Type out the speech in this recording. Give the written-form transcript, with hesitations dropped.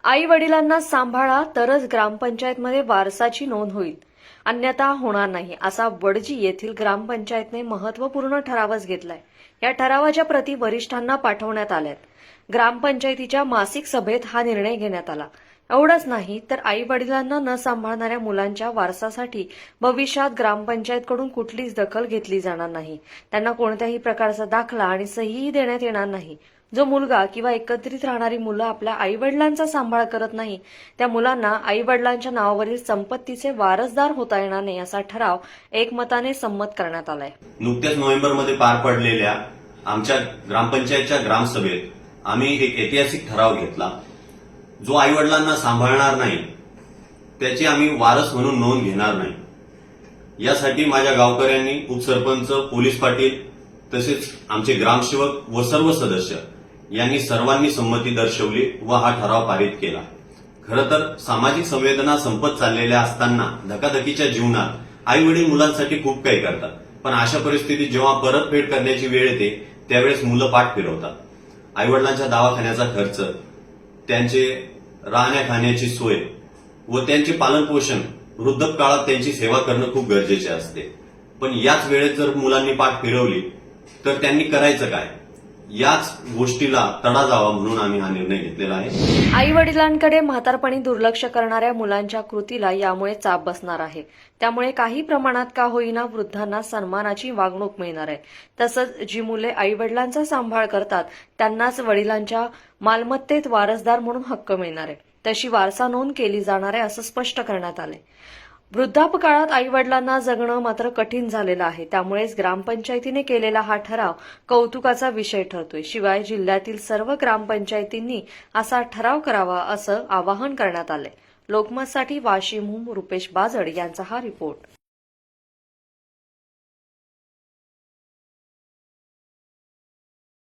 आई वडिलांना सांभाळा तरच ग्रामपंचायतमध्ये वारसाची नोंद होईल, अन्यथा होणार नाही, असा वडजी येथील ग्रामपंचायतने महत्त्वपूर्ण ठरावच घेतलाय। या ठरावाच्या प्रती वरिष्ठांना पाठवण्यात आल्यात। ग्रामपंचायतीच्या मासिक सभेत हा निर्णय घेण्यात आला। एवढंच नाही तर आई वडिलांना न सांभाळणाऱ्या मुलांच्या वारसासाठी भविष्यात ग्रामपंचायतकडून कुठलीच दखल घेतली जाणार नाही। त्यांना कोणत्याही प्रकारचा दाखला आणि सहीही देण्यात येणार नाही। जो मुलगा किंवा एकत्रित राहणारी मुलं आपल्या आईवडिलांचा सांभाळ करत नाही, त्या मुलांना आईवडिलांच्या नावावरील संपत्तीचे वारसदार होता येणार नाही, असा ठराव एकमताने संमत करण्यात आलाय। नुकत्याच नोव्हेंबरमध्ये पार पडलेल्या आमच्या ग्रामपंचायतच्या ग्रामसभेत आम्ही एक ऐतिहासिक ठराव घेतला। जो आईवडिलांना सांभाळणार नाही त्याची आम्ही वारस म्हणून नोंद घेणार नाही। यासाठी माझ्या गावकऱ्यांनी, उपसरपंच, पोलीस पाटील तसेच आमचे ग्रामसेवक व सर्व सदस्य यांनी सर्वांनी संमती दर्शवली व हा ठराव पारित केला। खरं तर सामाजिक संवेदना संपत चाललेल्या असताना धकाधकीच्या जीवनात आई वडील मुलांसाठी खूप काही करतात, पण अशा परिस्थितीत जेव्हा परतफेड करण्याची वेळ येते त्यावेळेस मुलं पाठ फिरवतात। आई वडिलांच्या दवाखान्याचा खर्च, त्यांचे राहण्या खाण्याची सोय व त्यांचे पालनपोषण, वृद्धकाळात त्यांची सेवा करणं खूप गरजेचे असते। पण याच वेळेत जर मुलांनी पाठ फिरवली तर त्यांनी करायचं काय, याच गोष्टीला तडा जावा म्हणून आम्ही हा निर्णय घेतलेला आहे। आई वडिलांकडे म्हातारपणी दुर्लक्ष करणाऱ्या मुलांच्या कृतीला यामुळे चाप बसणार आहे। त्यामुळे काही प्रमाणात का होईना वृद्धांना सन्मानाची वागणूक मिळणार आहे। तसंच जी मुले आई वडिलांचा सांभाळ करतात त्यांनाच वडिलांच्या मालमत्तेत वारसदार म्हणून हक्क मिळणार आहे। तशी वारसा नोंद केली जाणार आहे, असं स्पष्ट करण्यात आलंय। वृद्धापकाळात आई वडिलांना जगणं मात्र कठीण झालेलं आहे। त्यामुळेच ग्रामपंचायतीने केलेला हा ठराव कौतुकाचा विषय ठरतोय। शिवाय जिल्ह्यातील सर्व ग्रामपंचायतींनी असा ठराव करावा असं आवाहन करण्यात आलंय। लोकमतसाठी वाशिमहून रुपेश बाजड यांचा हा रिपोर्ट।